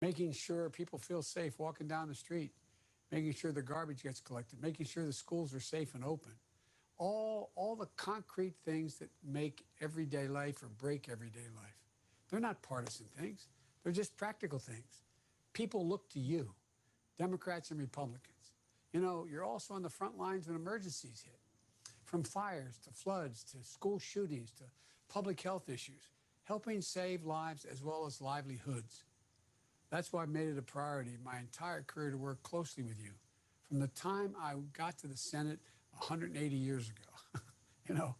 making sure people feel safe walking down the street, making sure the garbage gets collected, making sure the schools are safe and open. All the concrete things that make everyday life or break everyday life. They're not partisan things. They're just practical things. People look to you, Democrats and Republicans. You know, you're also on the front lines when emergencies hit, from fires to floods to school shootings to public health issues, helping save lives as well as livelihoods. That's why I've made it a priority my entire career to work closely with you. From the time I got to the Senate 180 years ago, you know,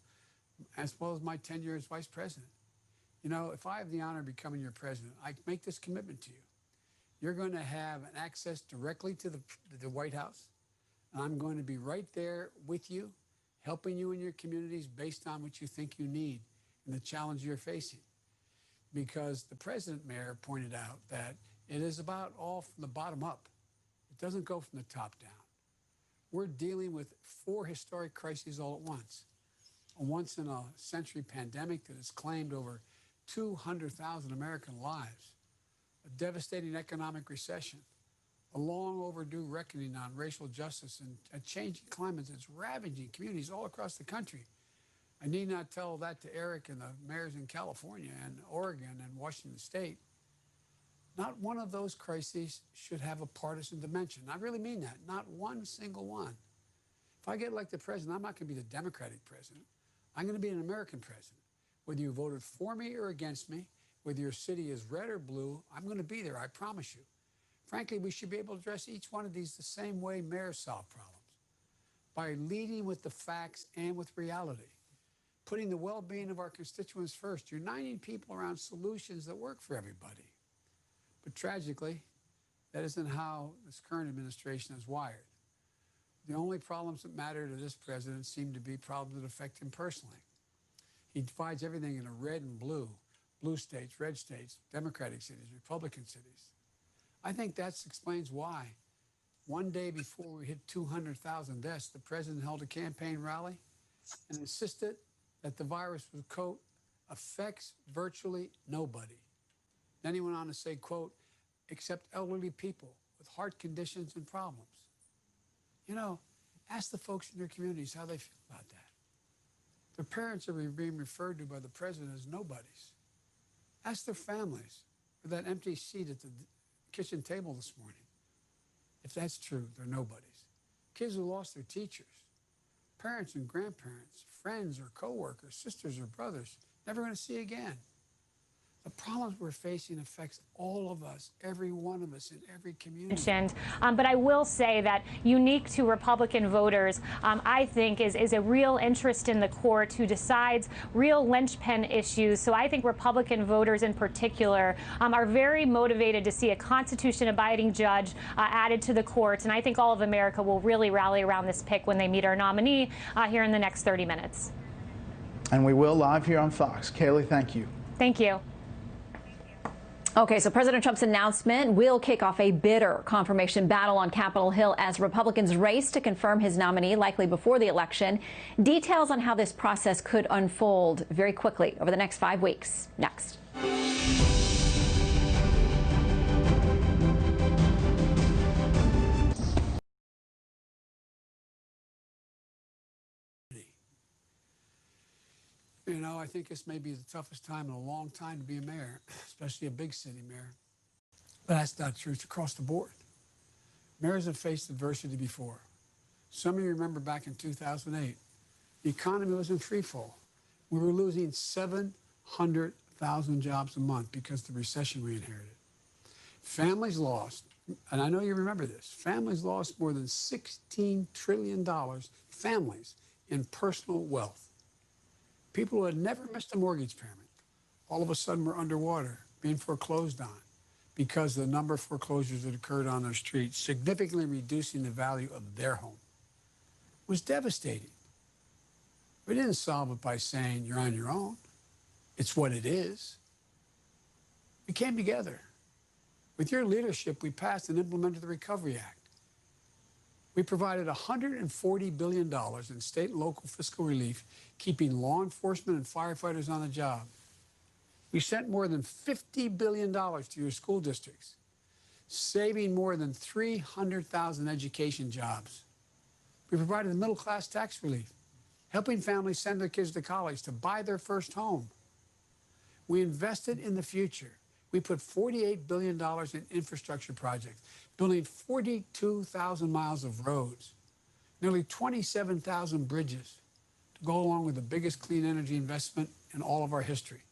as well as my tenure as vice president. You know, if I have the honor of becoming your president, I make this commitment to you. You're going to have an access directly to the White House, and I'm going to be right there with you, helping you in your communities based on what you think you need and the challenge you're facing. Because the president, Mayor, pointed out that it is about all from the bottom up. It doesn't go from the top down. We're dealing with 4 historic crises all at once. A once-in-a-century pandemic that has claimed over 200,000 American lives, a devastating economic recession, a long overdue reckoning on racial justice, and a changing climate that's ravaging communities all across the country. I need not tell that to Eric and the mayors in California and Oregon and Washington State. Not one of those crises should have a partisan dimension. I really mean that, not one single one. If I get elected president, I'm not going to be the Democratic president. I'm going to be an American president. Whether you voted for me or against me, whether your city is red or blue, I'm going to be there, I promise you. Frankly, we should be able to address each one of these the same way mayors solve problems, by leading with the facts and with reality, putting the well-being of our constituents first, uniting people around solutions that work for everybody. But tragically, that isn't how this current administration is wired. The only problems that matter to this president seem to be problems that affect him personally. He divides everything into red and blue states, red states, Democratic cities, Republican cities. I think that explains why. One day before we hit 200,000 deaths, the president held a campaign rally and insisted that the virus would, quote, affects virtually nobody. Then he went on to say, quote, except elderly people with heart conditions and problems. You know, ask the folks in your communities how they feel about that. Their parents are being referred to by the president as nobodies. Ask their families for that empty seat at the kitchen table this morning. If that's true, they're nobodies. Kids who lost their teachers, parents and grandparents, friends or coworkers, sisters or brothers, never going to see again. The problems we're facing affects all of us, every one of us in every community. But I will say that unique to Republican voters, I think, is a real interest in the court who decides real linchpin issues. So I think Republican voters in particular are very motivated to see a Constitution-abiding judge added to the courts. And I think all of America will really rally around this pick when they meet our nominee here in the next 30 minutes. And we will live here on Fox. Kaylee, thank you. Thank you. Okay, so President Trump's announcement will kick off a bitter confirmation battle on Capitol Hill as Republicans race to confirm his nominee, likely before the election. Details on how this process could unfold very quickly over the next 5 weeks. Next. You know, I think this may be the toughest time in a long time to be a mayor, especially a big city mayor. But that's not true. It's across the board. Mayors have faced adversity before. Some of you remember back in 2008, the economy was in free fall. We were losing 700,000 jobs a month because of the recession we inherited. Families lost, and I know you remember this, families lost more than $16 trillion, families, in personal wealth. People who had never missed a mortgage payment, all of a sudden were underwater, being foreclosed on because of the number of foreclosures that occurred on their streets, significantly reducing the value of their home. It was devastating. We didn't solve it by saying you're on your own. It's what it is. We came together. With your leadership, we passed and implemented the Recovery Act. We provided $140 billion in state and local fiscal relief, keeping law enforcement and firefighters on the job. We sent more than $50 billion to your school districts. saving more than 300,000 education jobs. We provided the middle-class tax relief, helping families send their kids to college, to buy their first home. We invested in the future. We put $48 billion in infrastructure projects, building 42,000 miles of roads, nearly 27,000 bridges to go along with the biggest clean energy investment in all of our history,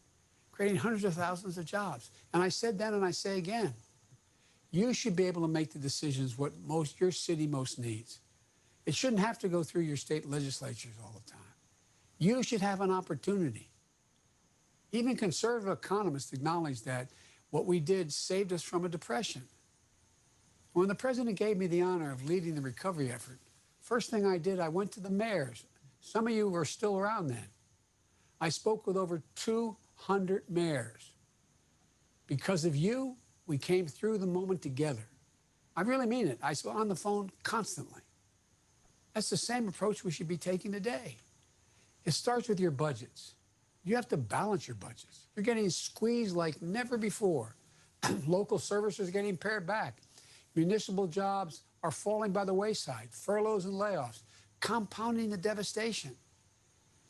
creating hundreds of thousands of jobs. And I said then and I say again, you should be able to make the decisions what your city most needs. It shouldn't have to go through your state legislatures all the time. You should have an opportunity. Even conservative economists acknowledge that what we did saved us from a depression. When the president gave me the honor of leading the recovery effort, first thing I did, I went to the mayors. Some of you were still around then. I spoke with over 200 mayors. Because of you, we came through the moment together. I really mean it. I was on the phone constantly. That's the same approach we should be taking today. It starts with your budgets. You have to balance your budgets. You're getting squeezed like never before. Local services are getting pared back. Municipal jobs are falling by the wayside. Furloughs and layoffs, compounding the devastation.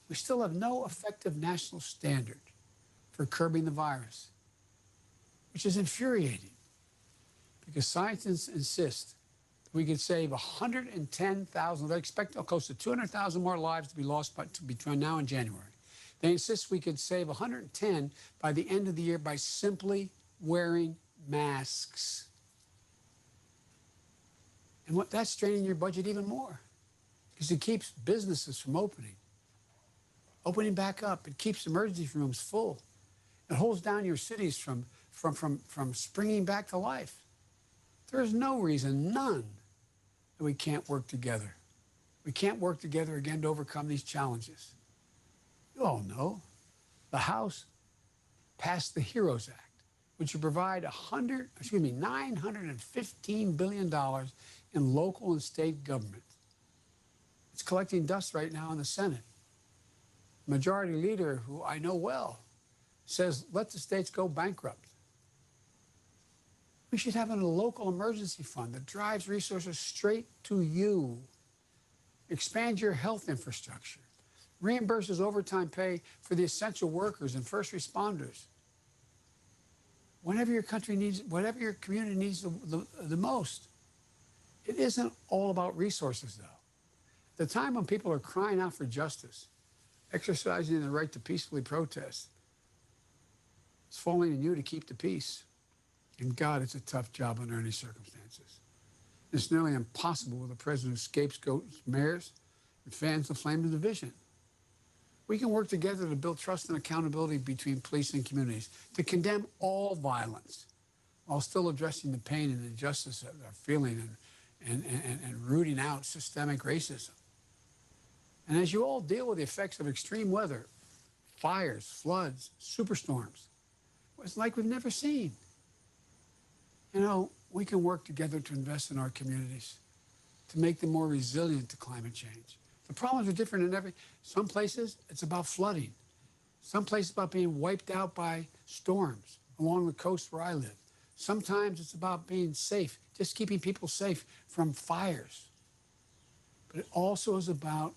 We still have no effective national standard for curbing the virus, which is infuriating because scientists insist that we could save 110,000. They expect close to 200,000 more lives to be lost between now and January. They insist we could save 110 by the end of the year by simply wearing masks. And that's straining your budget even more because it keeps businesses from opening back up. It keeps emergency rooms full. It holds down your cities from springing back to life. There is no reason, none, that we can't work together. We can't work together again to overcome these challenges. You all know the House passed the HEROES Act, which would provide $915 billion in local and state government. It's collecting dust right now in the Senate. Majority Leader, who I know well, says let the states go bankrupt. We should have a local emergency fund that drives resources straight to you. Expand your health infrastructure. Reimburses overtime pay for the essential workers and first responders. Whenever your country needs, whatever your community needs the most. It isn't all about resources, though. At the time when people are crying out for justice, exercising their right to peacefully protest, it's falling on you to keep the peace. And God, it's a tough job under any circumstances. It's nearly impossible with a president who scapegoats mayors and fans the flame of division. We can work together to build trust and accountability between police and communities, to condemn all violence, while still addressing the pain and injustice that they're feeling and rooting out systemic racism. And as you all deal with the effects of extreme weather, fires, floods, superstorms, it's like we've never seen. You know, we can work together to invest in our communities, to make them more resilient to climate change. The problems are different in some places it's about flooding. Some places about being wiped out by storms along the coast where I live. Sometimes it's about being safe, just keeping people safe from fires. But it also is about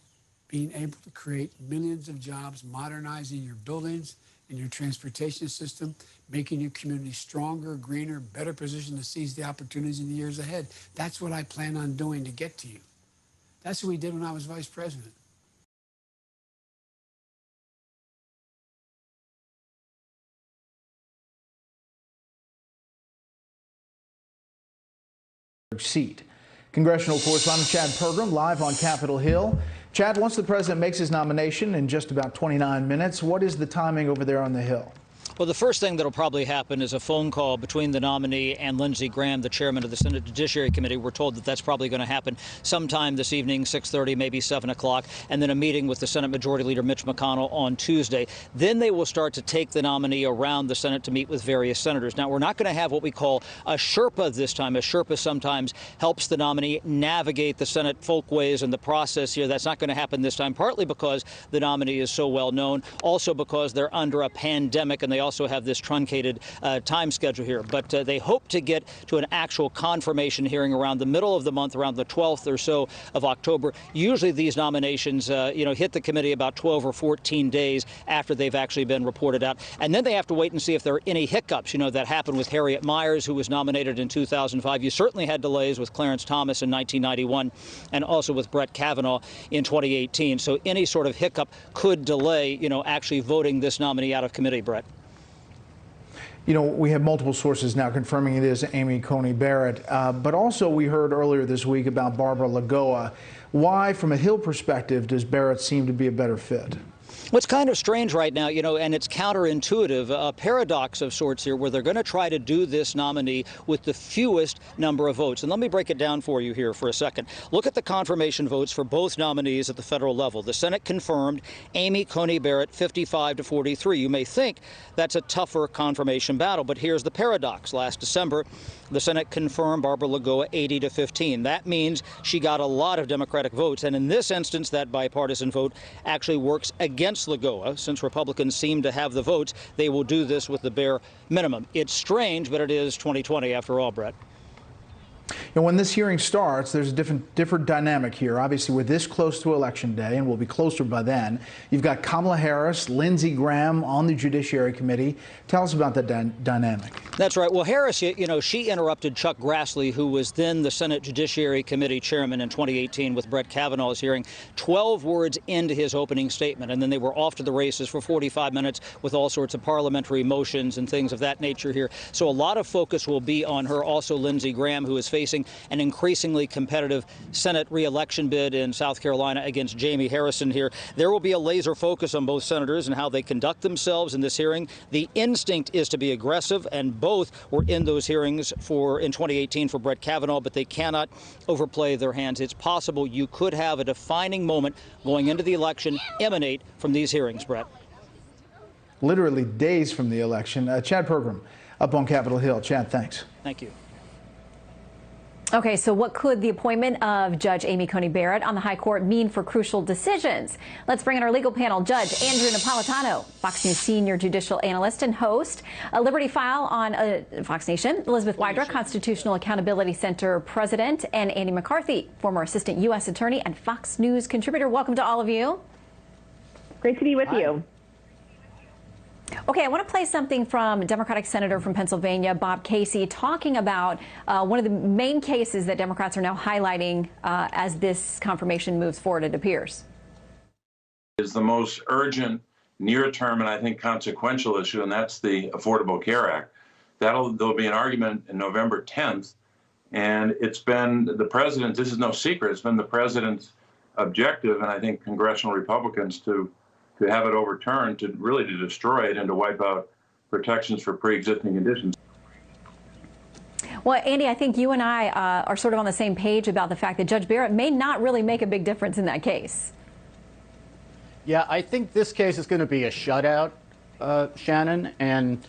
being able to create millions of jobs, modernizing your buildings and your transportation system, making your community stronger, greener, better positioned to seize the opportunities in the years ahead. That's what I plan on doing to get to you. That's what we did when I was vice president. Seat. Congressional correspondent Chad Pergram live on Capitol Hill. Chad, once the president makes his nomination in just about 29 minutes, what is the timing over there on the Hill? Well, the first thing that will probably happen is a phone call between the nominee and Lindsey Graham, the chairman of the Senate Judiciary Committee. We're told that that's probably going to happen sometime this evening, 6:30, maybe 7 o'clock, and then a meeting with the Senate Majority Leader Mitch McConnell on Tuesday. Then they will start to take the nominee around the Senate to meet with various senators. Now, we're not going to have what we call a Sherpa this time. A Sherpa sometimes helps the nominee navigate the Senate folkways and the process here. That's not going to happen this time, partly because the nominee is so well known, also because they're under a pandemic and they also have this truncated time schedule here. But they hope to get to an actual confirmation hearing around the middle of the month, around the 12th or so of October. Usually these nominations, hit the committee about 12 or 14 days after they've actually been reported out. And then they have to wait and see if there are any hiccups. That happened with Harriet Miers, who was nominated in 2005. You certainly had delays with Clarence Thomas in 1991 and also with Brett Kavanaugh in 2018. So any sort of hiccup could delay, actually voting this nominee out of committee, Brett. We have multiple sources now confirming it is Amy Coney Barrett, but also we heard earlier this week about Barbara Lagoa. Why, from a Hill perspective, does Barrett seem to be a better fit? What's kind of strange right now, and it's counterintuitive, a paradox of sorts here, where they're going to try to do this nominee with the fewest number of votes. And let me break it down for you here for a second. Look at the confirmation votes for both nominees at the federal level. The Senate confirmed Amy Coney Barrett 55 to 43. You may think that's a tougher confirmation battle, but here's the paradox. Last December, the Senate confirmed Barbara Lagoa 80 to 15. That means she got a lot of Democratic votes. And in this instance, that bipartisan vote actually works against Lagoa. Since Republicans seem to have the votes, they will do this with the bare minimum. It's strange, but it is 2020 after all, Brett. When this hearing starts, there's a different dynamic here. Obviously, we're this close to Election Day, and we'll be closer by then. You've got Kamala Harris, Lindsey Graham on the Judiciary Committee. Tell us about that dynamic. That's right. Well, Harris, she interrupted Chuck Grassley, who was then the Senate Judiciary Committee chairman in 2018 with Brett Kavanaugh's hearing, 12 words into his opening statement. And then they were off to the races for 45 minutes with all sorts of parliamentary motions and things of that nature here. So a lot of focus will be on her. Also, Lindsey Graham, who is facing an increasingly competitive Senate re-election bid in South Carolina against Jamie Harrison here. There will be a laser focus on both senators and how they conduct themselves in this hearing. The instinct is to be aggressive, and both were in those hearings in 2018 for Brett Kavanaugh, but they cannot overplay their hands. It's possible you could have a defining moment going into the election emanate from these hearings, Brett. Literally days from the election. Chad Pergram up on Capitol Hill. Chad, thanks. Thank you. Okay, so what could the appointment of Judge Amy Coney Barrett on the High Court mean for crucial decisions? Let's bring in our legal panel. Judge Andrew Napolitano, Fox News senior judicial analyst and host, a Liberty File on Fox Nation, Elizabeth Wydra, Constitutional Accountability Center president, and Andy McCarthy, former assistant U.S. attorney and Fox News contributor. Welcome to all of you. Great to be with you. Okay, I want to play something from Democratic Senator from Pennsylvania, Bob Casey, talking about one of the main cases that Democrats are now highlighting as this confirmation moves forward, it appears. Is the most urgent, near-term, and I think consequential issue, and that's the Affordable Care Act. There'll be an argument in November 10th, and it's been the president, this is no secret, it's been the president's objective, and I think congressional Republicans to have it overturned, to really to destroy it and to wipe out protections for pre-existing conditions. Well, Andy, I think you and I are sort of on the same page about the fact that Judge Barrett may not really make a big difference in that case. Yeah, I think this case is going to be a shutout, Shannon, and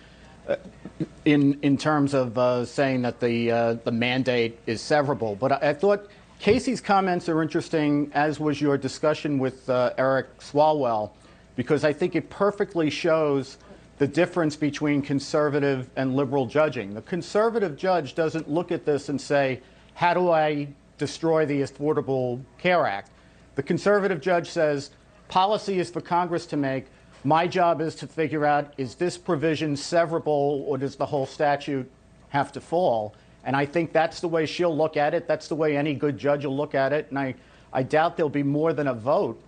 in terms of saying that the mandate is severable. But I thought Casey's comments are interesting, as was your discussion with Eric Swalwell, because I think it perfectly shows the difference between conservative and liberal judging. The conservative judge doesn't look at this and say, how do I destroy the Affordable Care Act? The conservative judge says, policy is for Congress to make. My job is to figure out, is this provision severable, or does the whole statute have to fall? And I think that's the way she'll look at it. That's the way any good judge will look at it. And I doubt there'll be more than a vote,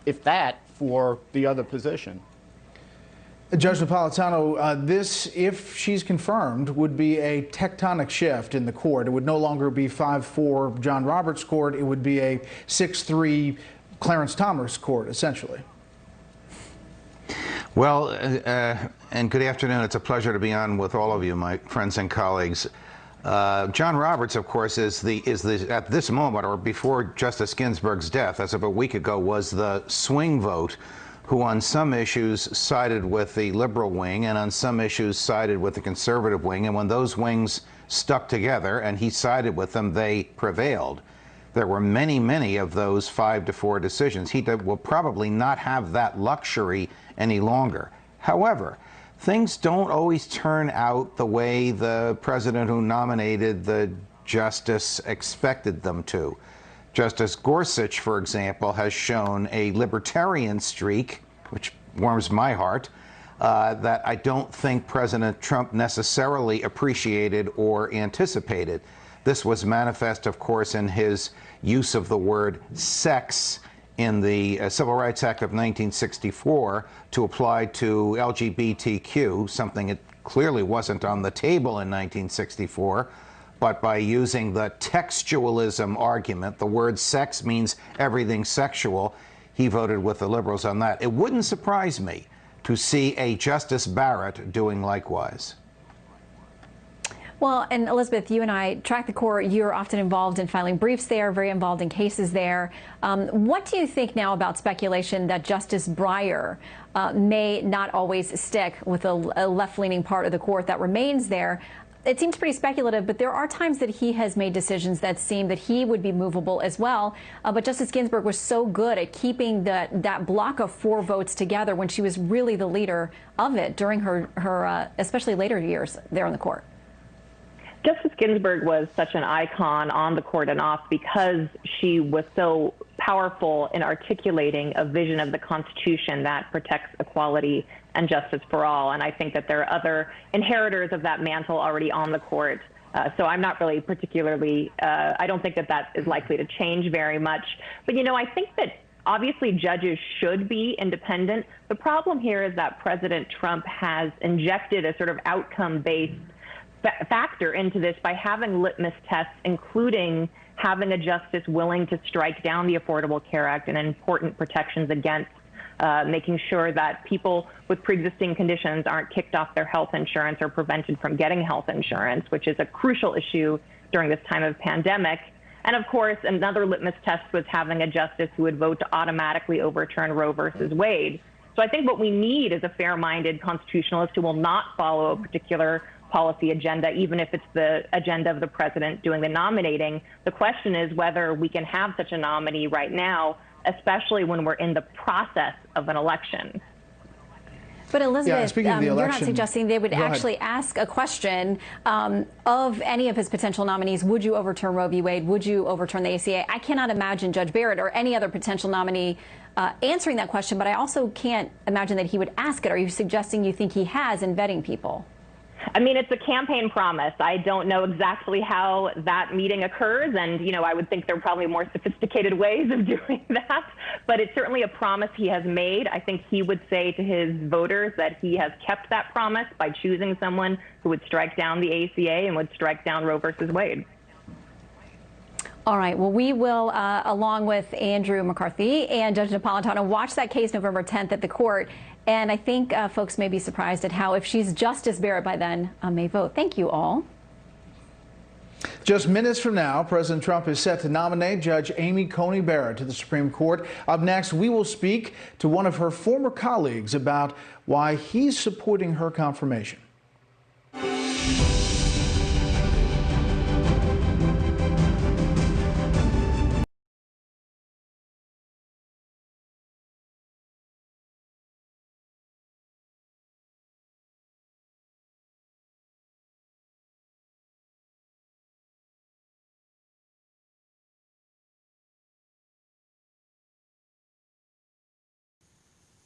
if that, for the other position. Judge Napolitano, this, if she's confirmed, would be a tectonic shift in the court. It would no longer be 5-4 John Roberts' court. It would be a 6-3 Clarence Thomas court, essentially. Well, and good afternoon. It's a pleasure to be on with all of you, my friends and colleagues. John Roberts, of course, is at this moment, or before Justice Ginsburg's death, as of a week ago, was the swing vote, who on some issues sided with the liberal wing and on some issues sided with the conservative wing. And when those wings stuck together and he sided with them, they prevailed. There were many, many of those 5-4 decisions. He will probably not have that luxury any longer. However, things don't always turn out the way the president who nominated the justice expected them to. Justice Gorsuch, for example, has shown a libertarian streak, which warms my heart, that I don't think President Trump necessarily appreciated or anticipated. This was manifest, of course, in his use of the word sex in the Civil Rights Act of 1964 to apply to LGBTQ, something that clearly wasn't on the table in 1964. But by using the textualism argument, the word sex means everything sexual, he voted with the liberals on that. It wouldn't surprise me to see a Justice Barrett doing likewise. Well, and Elizabeth, you and I track the court. You're often involved in filing briefs there, very involved in cases there. What do you think now about speculation that Justice Breyer may not always stick with a left-leaning part of the court that remains there? It seems pretty speculative, but there are times that he has made decisions that seem that he would be movable as well. But Justice Ginsburg was so good at keeping that block of 4 votes together when she was really the leader of it during her especially later years there on the court. Justice Ginsburg was such an icon on the court and off because she was so powerful in articulating a vision of the Constitution that protects equality and justice for all. And I think that there are other inheritors of that mantle already on the court. So I'm not really particularly, I don't think that that is likely to change very much. But, you know, I think that obviously judges should be independent. The problem here is that President Trump has injected a sort of outcome-based factor into this by having litmus tests, including having a justice willing to strike down the Affordable Care Act and important protections against making sure that people with pre-existing conditions aren't kicked off their health insurance or prevented from getting health insurance, which is a crucial issue during this time of pandemic. And of course, another litmus test was having a justice who would vote to automatically overturn Roe versus Wade. So I think what we need is a fair-minded constitutionalist who will not follow a particular policy agenda, even if it's the agenda of the president doing the nominating. The question is whether we can have such a nominee right now, especially when we're in the process of an election. But Elizabeth, yeah, you're not suggesting they would actually ask a question of any of his potential nominees. Would you overturn Roe v. Wade? Would you overturn the ACA? I cannot imagine Judge Barrett or any other potential nominee answering that question, but I also can't imagine that he would ask it. Are you suggesting you think he has in vetting people? I mean, it's a campaign promise. I don't know exactly how that meeting occurs. And, you know, I would think there are probably more sophisticated ways of doing that. But it's certainly a promise he has made. I think he would say to his voters that he has kept that promise by choosing someone who would strike down the ACA and would strike down Roe versus Wade. All right. Well, we will, along with Andrew McCarthy and Judge Napolitano, watch that case November 10th at the court. And I think folks may be surprised at how, if she's Justice Barrett by then, may vote. Thank you all. Just minutes from now, President Trump is set to nominate Judge Amy Coney Barrett to the Supreme Court. Up next, we will speak to one of her former colleagues about why he's supporting her confirmation.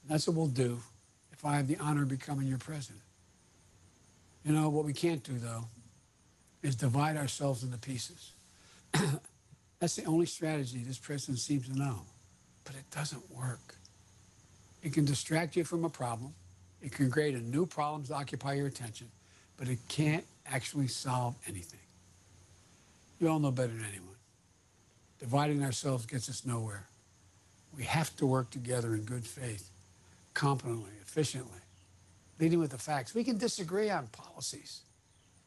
That's what we'll do if I have the honor of becoming your president. You know, what we can't do, though, is divide ourselves into pieces. That's the only strategy this president seems to know. But it doesn't work. It can distract you from a problem. It can create a new problem to occupy your attention. But it can't actually solve anything. You all know better than anyone. Dividing ourselves gets us nowhere. We have to work together in good faith, competently, efficiently, leading with the facts. We can disagree on policies,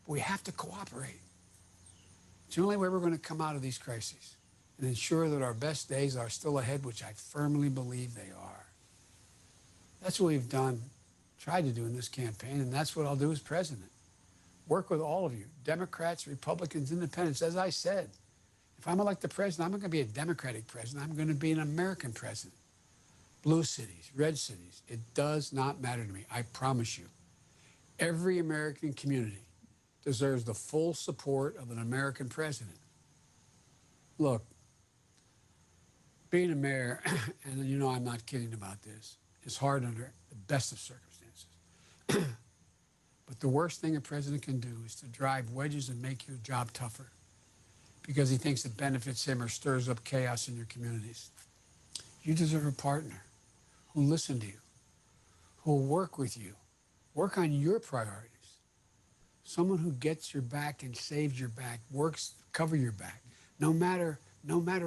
but we have to cooperate. It's the only way we're going to come out of these crises and ensure that our best days are still ahead, which I firmly believe they are. That's what we've done, tried to do in this campaign, and that's what I'll do as president. Work with all of you, Democrats, Republicans, Independents. As I said, if I'm elected president, I'm not going to be a Democratic president. I'm going to be an American president. Blue cities, red cities, it does not matter to me, I promise you. Every American community deserves the full support of an American president. Look, being a mayor, and you know I'm not kidding about this, is hard under the best of circumstances. But the worst thing a president can do is to drive wedges and make your job tougher because he thinks it benefits him or stirs up chaos in your communities. You deserve a partner who'll listen to you, who'll work with you, work on your priorities. Someone who gets your back and saves your back, works to cover your back, no matter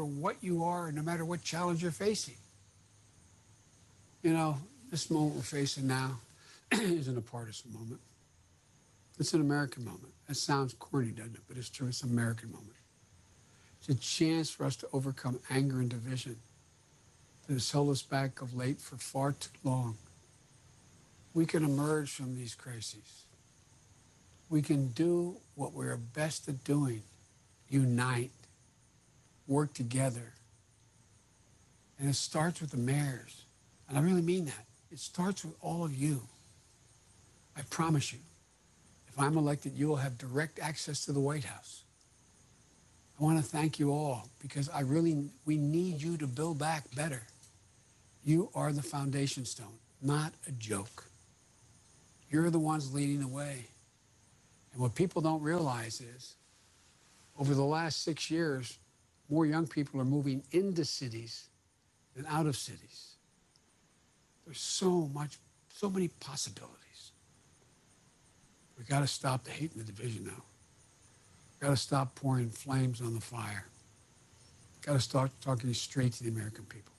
what you are, no matter what challenge you're facing. You know, this moment we're facing now isn't a partisan moment. It's an American moment. That sounds corny, doesn't it? But it's true. It's an American moment. It's a chance for us to overcome anger and division that has held us back of late for far too long. We can emerge from these crises. We can do what we're best at doing, unite, work together. And it starts with the mayors. And I really mean that. It starts with all of you. I promise you, if I'm elected, you will have direct access to the White House. I want to thank you all because we need you to build back better. You are the foundation stone, not a joke. You're the ones leading the way. And what people don't realize is, over the last 6 years, more young people are moving into cities than out of cities. There's so many possibilities. We got to stop the hate and the division now. We got to stop pouring flames on the fire. Got to start talking straight to the American people.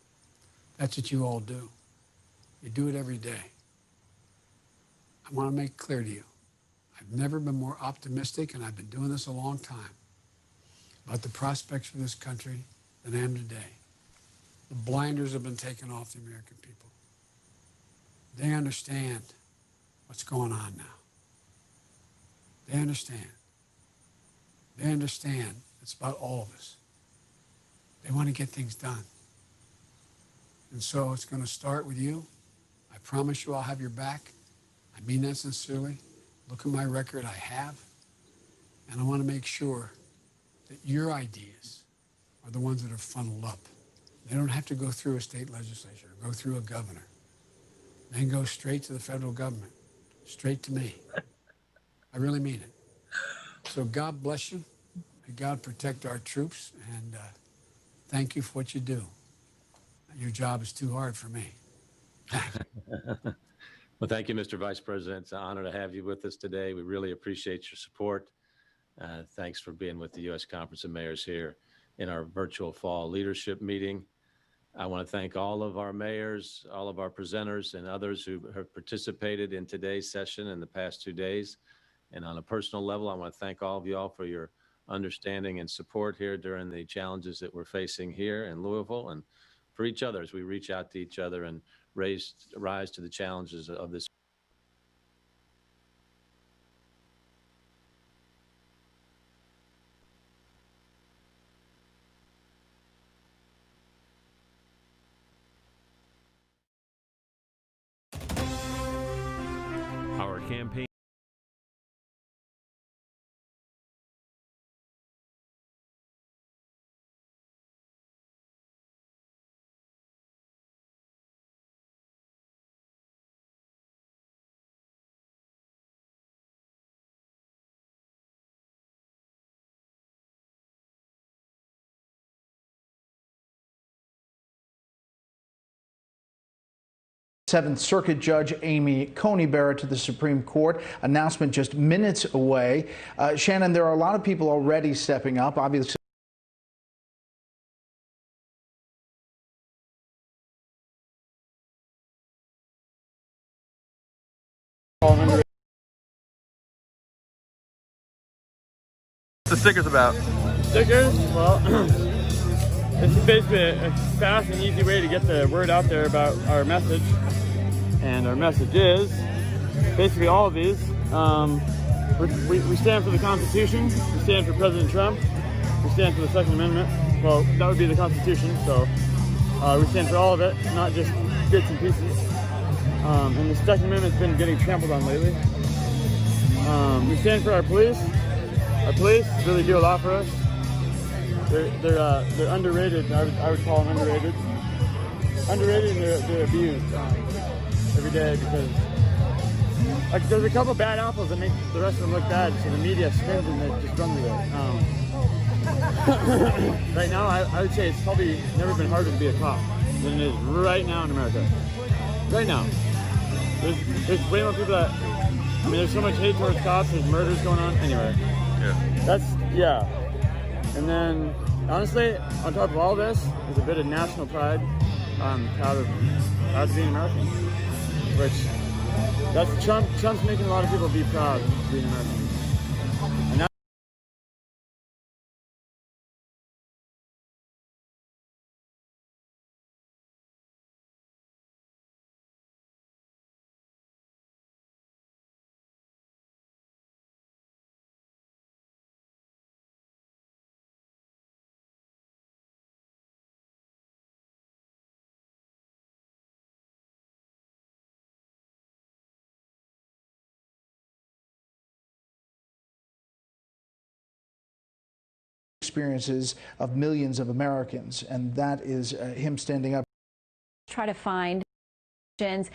That's what you all do. You do it every day. I want to make clear to you, I've never been more optimistic, and I've been doing this a long time, about the prospects for this country than I am today. The blinders have been taken off the American people. They understand what's going on now. They understand. They understand it's about all of us. They want to get things done. And so it's going to start with you. I promise you I'll have your back. I mean that sincerely. Look at my record, I have. And I want to make sure that your ideas are the ones that are funneled up. They don't have to go through a state legislature, or go through a governor. They can go straight to the federal government, straight to me. I really mean it. So God bless you. May God protect our troops, and thank you for what you do. Your job is too hard for me. Well, thank you, Mr. Vice President. It's an honor to have you with us today. We really appreciate your support. Thanks for being with the U.S. Conference of Mayors here in our virtual fall leadership meeting. I want to thank all of our mayors, all of our presenters, and others who have participated in today's session in the past 2 days. And on a personal level, I want to thank all of you all for your understanding and support here during the challenges that we're facing here in Louisville, and for each other as we reach out to each other and rise to the challenges of this. Our campaign. Seventh Circuit Judge Amy Coney Barrett to the Supreme Court. Announcement just minutes away. Shannon, there are a lot of people already stepping up. Obviously, What's the stickers about? Stickers? Well, it's basically a fast and easy way to get the word out there about our message. And our message is basically all of these. We stand for the Constitution, we stand for President Trump, we stand for the Second Amendment. Well, that would be the Constitution, so we stand for all of it, not just bits and pieces. And the Second Amendment's been getting trampled on lately. We stand for our police. Our police really do a lot for us. They're underrated. I would call them underrated. Underrated, and they're abused every day because there's a couple bad apples that make the rest of them look bad, so the media spins and they just run with it. Right now, I would say it's probably never been harder to be a cop than it is right now in America. Right now. There's way more people that, I mean, there's so much hate towards cops, there's murders going on. Anyway, yeah. And then, honestly, on top of all this, there's a bit of national pride. I'm proud of being American, which that's Trump's making a lot of people be proud of being American. And experiences of millions of Americans, and that is him standing up. Try to find, and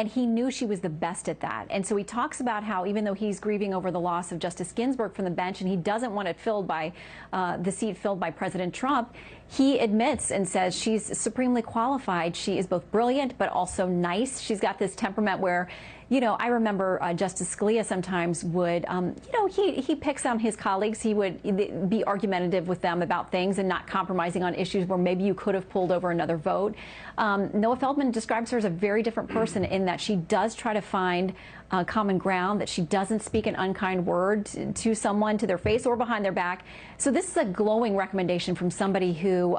he knew she was the best at that. And so he talks about how even though he's grieving over the loss of Justice Ginsburg from the bench and he doesn't want it filled by the seat filled by President Trump, he admits and says she's supremely qualified. She is both brilliant but also nice. She's got this temperament where, you know, I remember Justice Scalia sometimes would, you know, he picks on his colleagues. He would be argumentative with them about things and not compromising on issues where maybe you could have pulled over another vote. Noah Feldman describes her as a very different person in that she does try to find common ground, that she doesn't speak an unkind word to someone, to their face or behind their back. So this is a glowing recommendation from somebody who,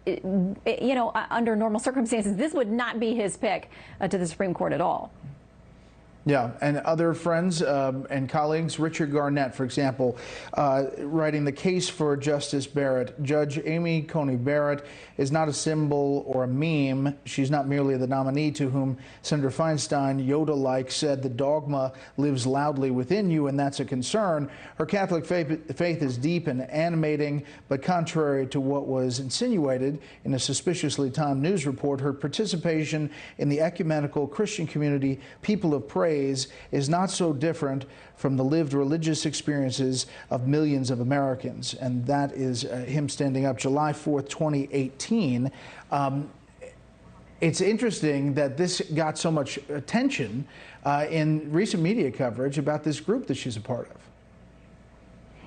you know, under normal circumstances, this would not be his pick to the Supreme Court at all. Yeah, and other friends and colleagues, Richard Garnett, for example, writing the case for Justice Barrett. Judge Amy Coney Barrett is not a symbol or a meme. She's not merely the nominee to whom Senator Feinstein, Yoda-like, said the dogma lives loudly within you, and that's a concern. Her Catholic faith is deep and animating, but contrary to what was insinuated in a suspiciously timed news report, her participation in the ecumenical Christian community, People of Praise, is not so different from the lived religious experiences of millions of Americans. And that is him standing up July 4th, 2018. It's interesting that this got so much attention in recent media coverage about this group that she's a part of.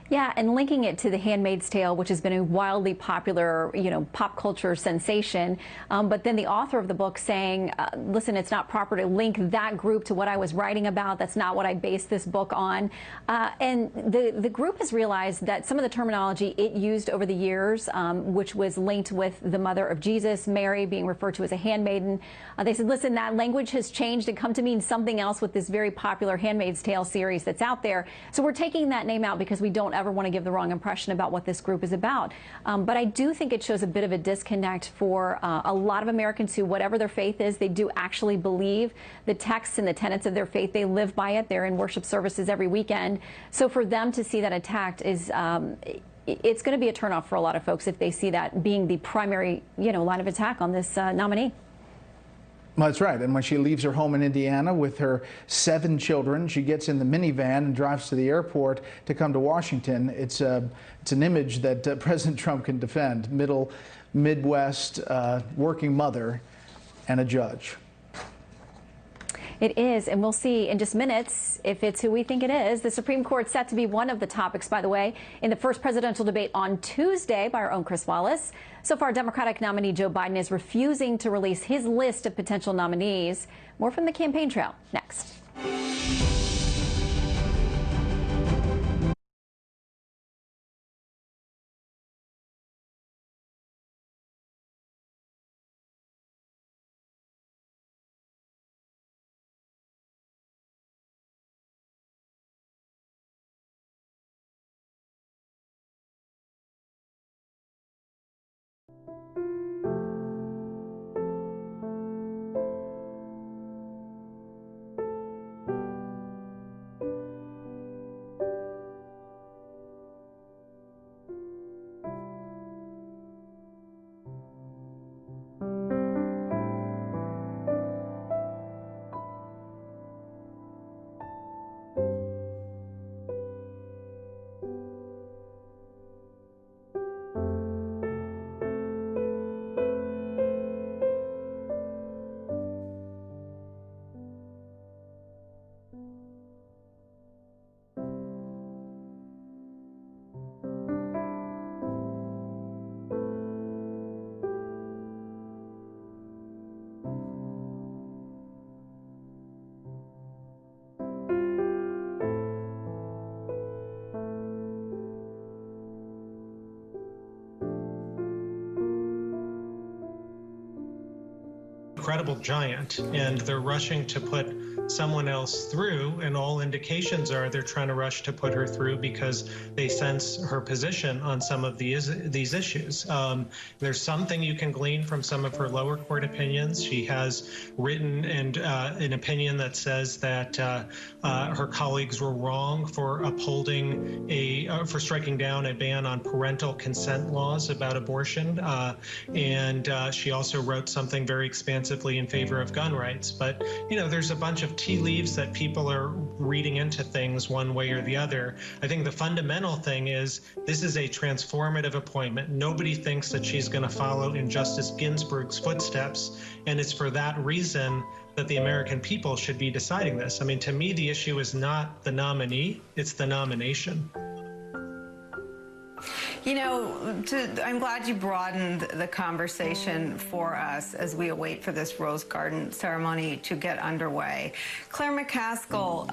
Yeah, and linking it to The Handmaid's Tale, which has been a wildly popular, you know, pop culture sensation. But then the author of the book saying, listen, it's not proper to link that group to what I was writing about. That's not what I based this book on. And the group has realized that some of the terminology it used over the years, which was linked with the mother of Jesus, Mary, being referred to as a handmaiden, they said, listen, that language has changed and come to mean something else with this very popular Handmaid's Tale series that's out there. So we're taking that name out because we don't ever want to give the wrong impression about what this group is about. But I do think it shows a bit of a disconnect for a lot of Americans who, whatever their faith is, they do actually believe the texts and the tenets of their faith. They live by it. They're in worship services every weekend. So for them to see that attacked is it's going to be a turnoff for a lot of folks if they see that being the primary, you know, line of attack on this nominee. Well, that's right. And when she leaves her home in Indiana with her 7 children, she gets in the minivan and drives to the airport to come to Washington. It's an image that President Trump can defend. Midwest working mother and a judge. It is, and we'll see in just minutes if it's who we think it is. The Supreme Court set to be one of the topics, by the way, in the first presidential debate on Tuesday by our own Chris Wallace. So far, Democratic nominee Joe Biden is refusing to release his list of potential nominees. More from the campaign trail next. incredible giant, and they're rushing to put someone else through, and all indications are they're trying to rush to put her through because they sense her position on some of these issues. There's something you can glean from some of her lower court opinions. She has written an opinion that says that her colleagues were wrong for upholding for striking down a ban on parental consent laws about abortion, and she also wrote something very expansively in favor of gun rights. But there's a bunch of tea leaves that people are reading into things one way or the other. I think the fundamental thing is this is a transformative appointment. Nobody thinks that she's going to follow in Justice Ginsburg's footsteps, and it's for that reason that the American people should be deciding this. I mean, to me, the issue is not the nominee, it's the nomination. I'm glad you broadened the conversation for us as we await for this Rose Garden ceremony to get underway. Claire McCaskill,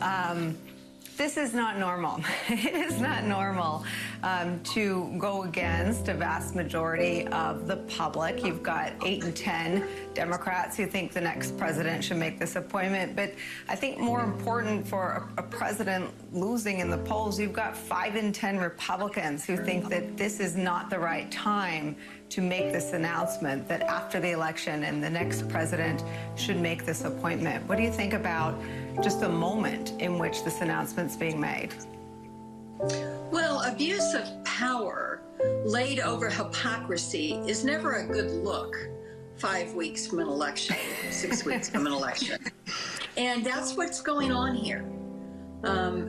this is not normal. It is not normal to go against a vast majority of the public. You've got 8 in 10 Democrats who think the next president should make this appointment. But I think more important for a president losing in the polls, you've got 5 in 10 Republicans who think that this is not the right time to make this announcement, that after the election and the next president should make this appointment. What do you think about just the moment in which this announcement's being made? Well, abuse of power laid over hypocrisy is never a good look 5 weeks from an election, 6 weeks from an election. And that's what's going on here.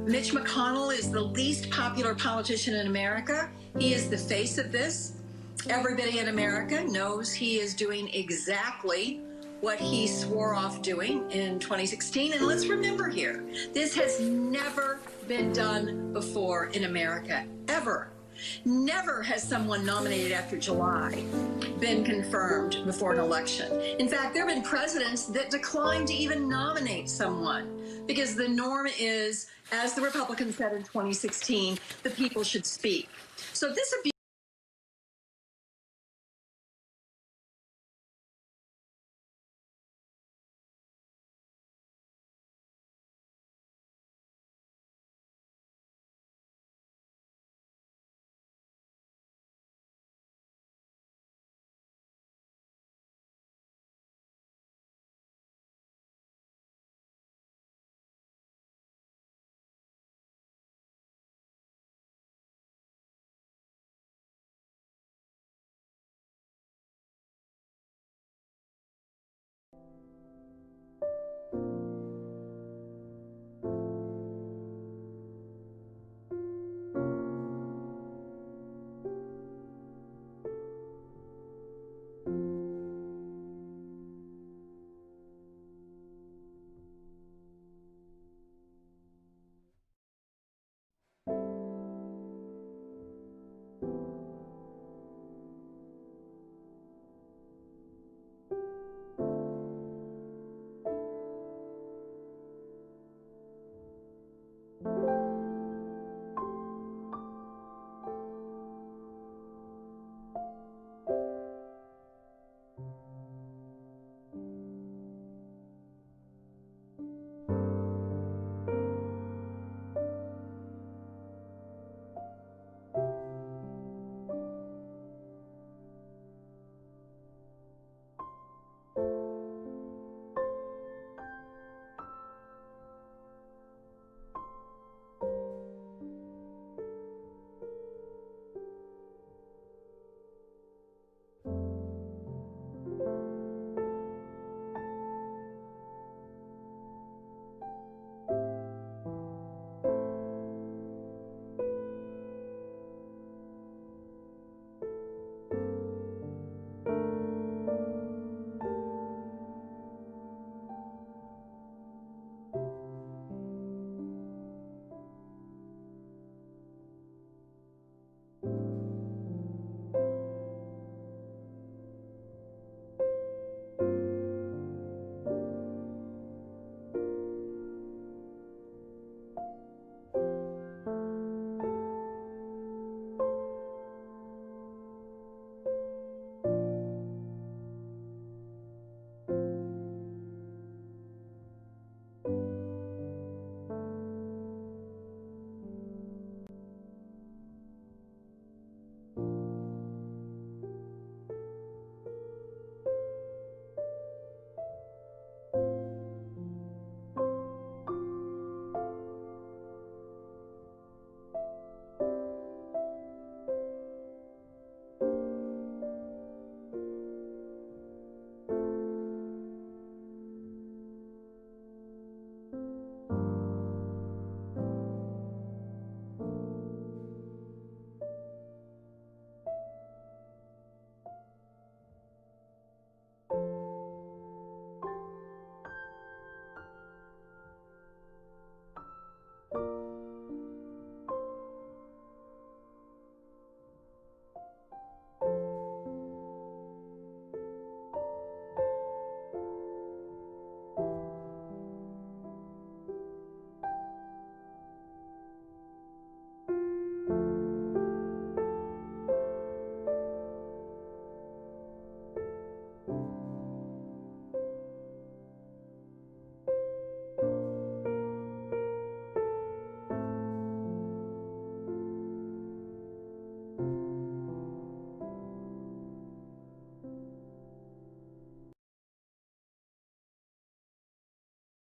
Mitch McConnell is the least popular politician in America. He is the face of this. Everybody in America knows he is doing exactly what he swore off doing in 2016. And let's remember here, this has never been done before in America, ever. Never has someone nominated after July been confirmed before an election. In fact, there have been presidents that declined to even nominate someone because the norm is, as the Republicans said in 2016, the people should speak. So this abuse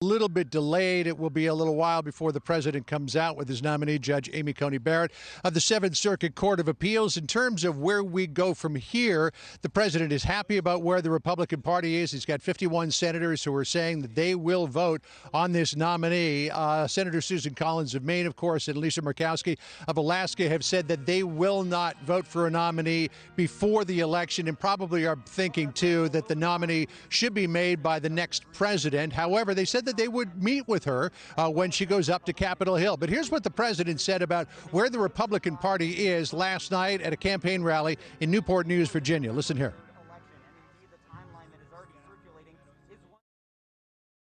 little bit delayed. It will be a little while before the president comes out with his nominee, Judge Amy Coney Barrett of the 7th Circuit Court of Appeals. In terms of where we go from here, the president is happy about where the Republican Party is. He's got 51 senators who are saying that they will vote on this nominee. Senator Susan Collins of Maine, of course, and Lisa Murkowski of Alaska have said that they will not vote for a nominee before the election, and probably are thinking, too, that the nominee should be made by the next president. However, they said that they would meet with her when she goes up to Capitol Hill. But here's what the president said about where the Republican Party is last night at a campaign rally in Newport News, Virginia. Listen here.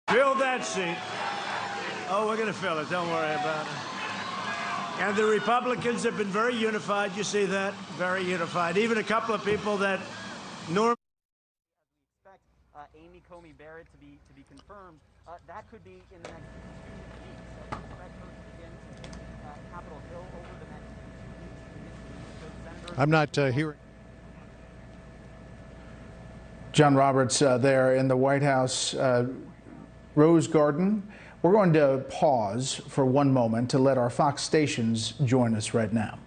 Fill that seat. Oh, we're going to fill it. Don't worry about it. And the Republicans have been very unified. You see that? Very unified. Even a couple of people that normally Amy Coney Barrett to be confirmed. That could be in the next 2 weeks. So we expect her to begin to take Capitol Hill over the next 2 weeks. I'm not hearing. John Roberts there in the White House Rose Garden. We're going to pause for one moment to let our Fox stations join us right now.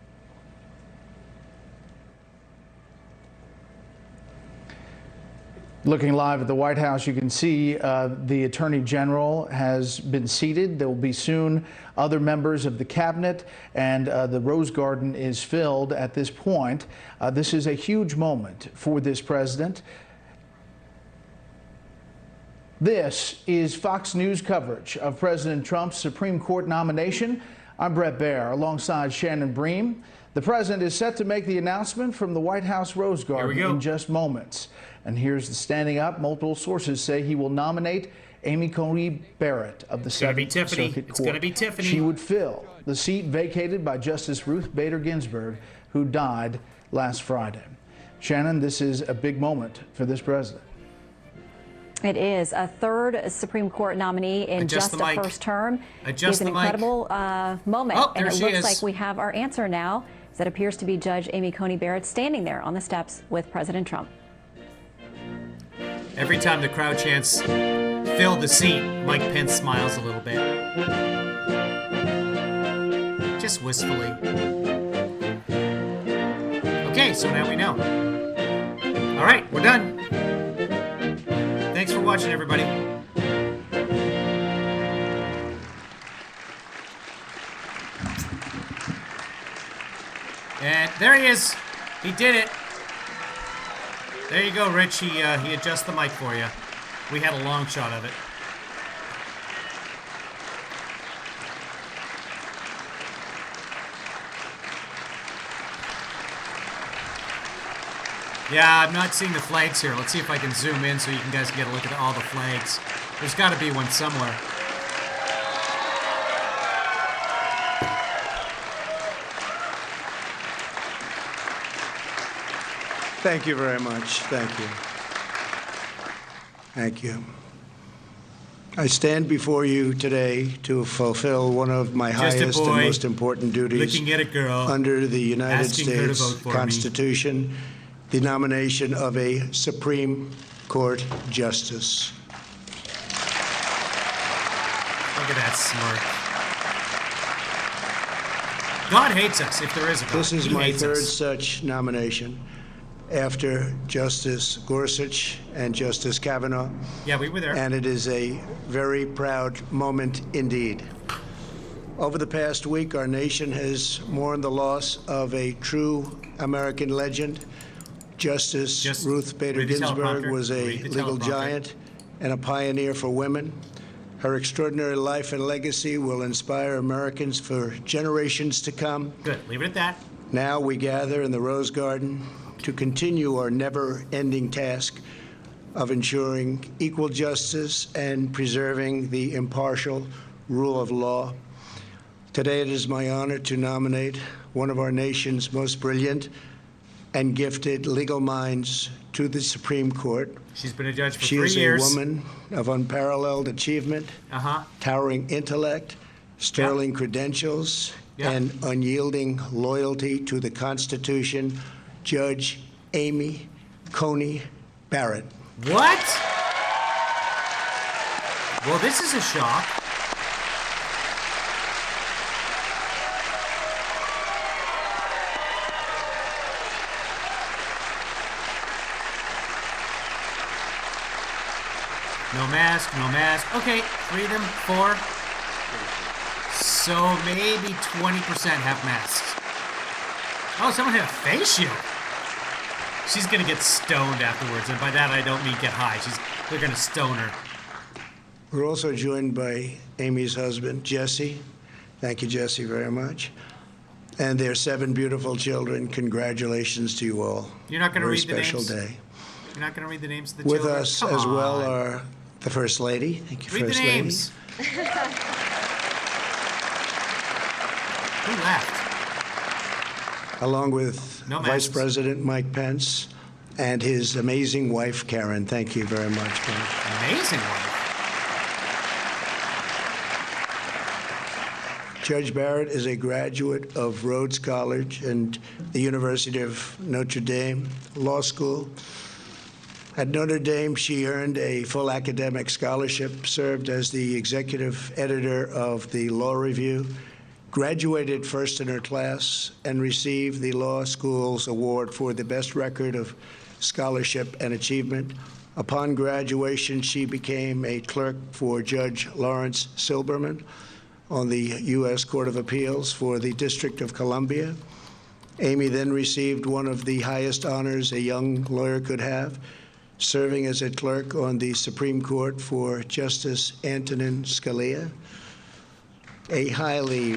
Looking live at the White House, you can see the Attorney General has been seated. There will be soon other members of the cabinet, and the Rose Garden is filled at this point. This is a huge moment for this president. This is Fox News coverage of President Trump's Supreme Court nomination. I'm Brett Baer alongside Shannon Bream. The president is set to make the announcement from the White House Rose Garden in just moments. And here's the standing up. Multiple sources say he will nominate Amy Coney Barrett of the 7th Circuit Court. It's going to be Tiffany. She would fill the seat vacated by Justice Ruth Bader Ginsburg, who died last Friday. Shannon, this is a big moment for this president. It is a third Supreme Court nominee in just a first term. It's an incredible moment. Oh, and it she looks is. like we have our answer now. That appears to be Judge Amy Coney Barrett standing there on the steps with President Trump. Every time the crowd chants, fill the seat, Mike Pence smiles a little bit. Just wistfully. Okay, so now we know. All right, we're done. Thanks for watching, everybody. And there he is. He did it. There you go, Rich. He adjusts the mic for you. We had a long shot of it. Yeah, I'm not seeing the flags here. Let's see if I can zoom in so you guys can get a look at all the flags. There's got to be one somewhere. Thank you very much. Thank you. Thank you. I stand before you today to fulfill one of my highest and most important duties looking at a girl, under the United States Constitution. Constitution, the nomination of a Supreme Court Justice. Look at that smirk. God hates us, if there is a God. This is He my hates third us. such nomination after Justice Gorsuch and Justice Kavanaugh. Yeah, we were there. And it is a very proud moment indeed. Over the past week, our nation has mourned the loss of a true American legend. Justice Ruth Bader Ginsburg was a legal giant and a pioneer for women. Her extraordinary life and legacy will inspire Americans for generations to come. Good. Leave it at that. Now we gather in the Rose Garden to continue our never-ending task of ensuring equal justice and preserving the impartial rule of law. Today it is my honor to nominate one of our nation's most brilliant and gifted legal minds to the Supreme Court. She's been a judge for She 3 is years. a woman of unparalleled achievement, towering intellect, sterling credentials, and unyielding loyalty to the Constitution, Judge Amy Coney Barrett. What? Well, this is a shock. No mask, no mask. Okay, 3 of them, 4. So maybe 20% have masks. Oh, someone had a face shield. She's gonna get stoned afterwards, and by that I don't mean get high. They're gonna stone her. We're also joined by Amy's husband, Jesse. Thank you, Jesse, very much. And their 7 beautiful children. Congratulations to you all. You're not gonna read the names? Very special day. You're not gonna read the names of the With children? us Come as well on. are the First Lady. Thank you, Read First the Lady. names. Who left? Along with No Vice masks. President Mike Pence and his amazing wife, Karen. Thank you very much, Karen. Amazing wife. Judge Barrett is a graduate of Rhodes College and the University of Notre Dame Law School. At Notre Dame, she earned a full academic scholarship, served as the executive editor of the Law Review, graduated first in her class, and received the law school's award for the best record of scholarship and achievement. Upon graduation, she became a clerk for Judge Lawrence Silberman on the U.S. Court of Appeals for the District of Columbia. Amy then received one of the highest honors a young lawyer could have, serving as a clerk on the Supreme Court for Justice Antonin Scalia. A highly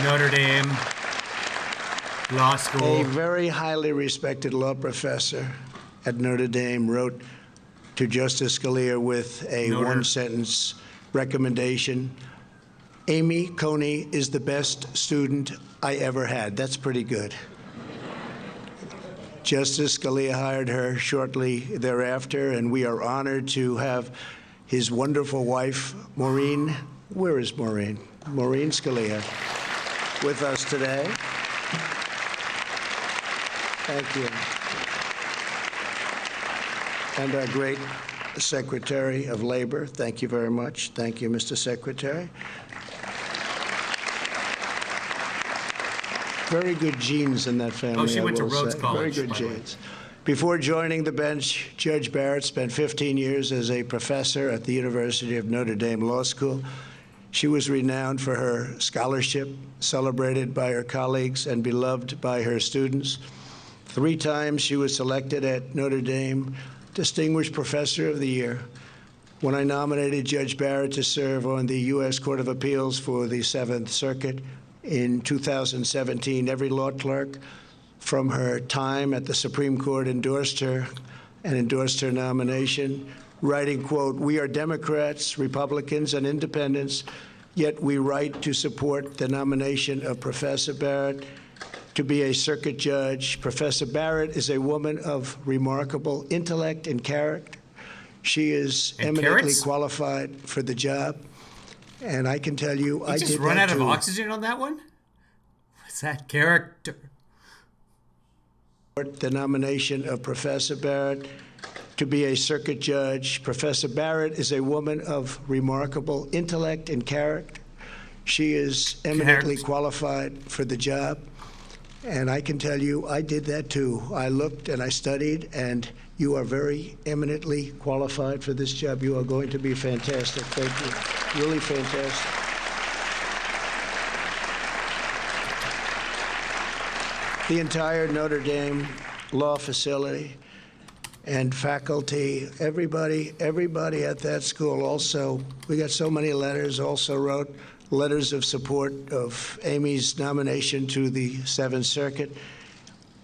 Notre Dame Law School. A very highly respected law professor at Notre Dame wrote to Justice Scalia with a one-sentence recommendation. Amy Coney is the best student I ever had. That's pretty good. Justice Scalia hired her shortly thereafter, and we are honored to have his wonderful wife, Maureen. Where is Maureen? Maureen Scalia with us today. Thank you. And our great Secretary of Labor. Thank you very much. Thank you, Mr. Secretary. Very good genes in that family. Oh, she went to I will Rhodes say. College, Very good by the way. genes. Before joining the bench, Judge Barrett spent 15 years as a professor at the University of Notre Dame Law School. She was renowned for her scholarship, celebrated by her colleagues and beloved by her students. 3 times she was selected at Notre Dame Distinguished Professor of the Year. When I nominated Judge Barrett to serve on the U.S. Court of Appeals for the 7th Circuit in 2017, every law clerk from her time at the Supreme Court endorsed her and endorsed her nomination, writing, quote, "We are Democrats, Republicans, and independents, yet we write to support the nomination of Professor Barrett to be a circuit judge. Professor Barrett is a woman of remarkable intellect and character. She is eminently qualified for the job, and I can tell you, I just did run that out of too. oxygen on that one? What's that character? The nomination of Professor Barrett to be a circuit judge. Professor Barrett is a woman of remarkable intellect and character. She is eminently qualified for the job. And I can tell you, I did that too. I looked and I studied, and you are very eminently qualified for this job. You are going to be fantastic. Thank you. Really fantastic. The entire Notre Dame law facility and faculty, everybody at that school also, we got so many letters, also wrote letters of support of Amy's nomination to the 7th Circuit.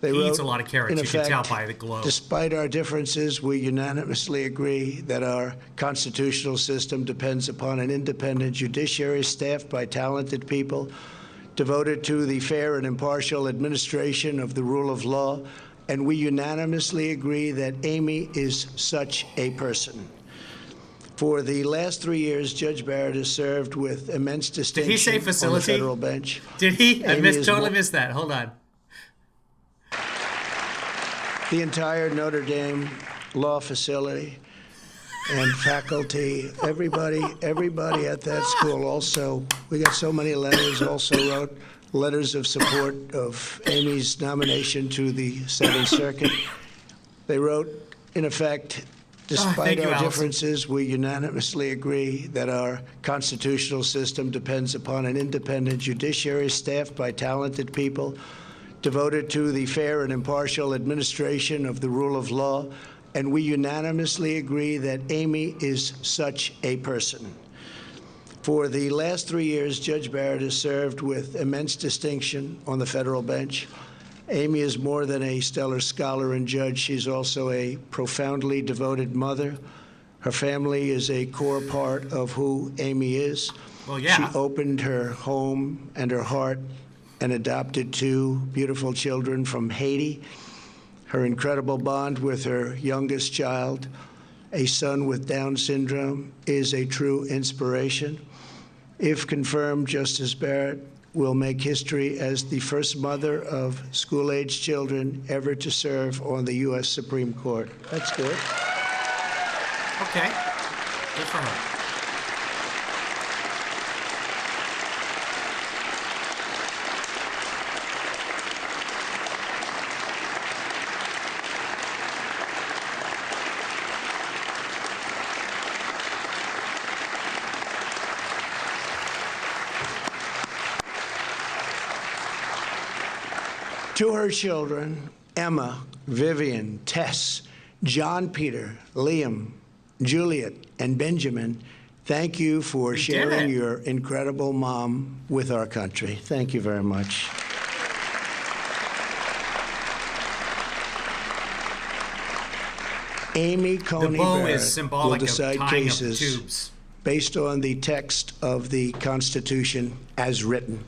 They He wrote, eats a lot of carrots. in You can effect, tell by the glow. Despite our differences, we unanimously agree that our constitutional system depends upon an independent judiciary staffed by talented people, devoted to the fair and impartial administration of the rule of law, and we unanimously agree that Amy is such a person. For the last 3 years, Judge Barrett has served with immense distinction Did he say on the facility? federal bench. Did he? I Amy is totally mo- missed that. Hold on. The entire Notre Dame law facility and faculty, everybody at that school. Also, we got so many letters, also wrote letters of support of Amy's nomination to the 7th Circuit. They wrote, in effect, despite our differences, we unanimously agree that our constitutional system depends upon an independent judiciary staffed by talented people, devoted to the fair and impartial administration of the rule of law, and we unanimously agree that Amy is such a person. For the last 3 years, Judge Barrett has served with immense distinction on the federal bench. Amy is more than a stellar scholar and judge. She's also a profoundly devoted mother. Her family is a core part of who Amy is. Well, yeah. She opened her home and her heart and adopted 2 beautiful children from Haiti. Her incredible bond with her youngest child, a son with Down syndrome, is a true inspiration. If confirmed, Justice Barrett will make history as the first mother of school-age children ever to serve on the U.S. Supreme Court. That's good. Okay. Good for her. To her children, Emma, Vivian, Tess, John Peter, Liam, Juliet, and Benjamin, thank you for sharing your incredible mom with our country. Thank you very much. Amy Coney Barrett will decide cases based on the text of the Constitution as written.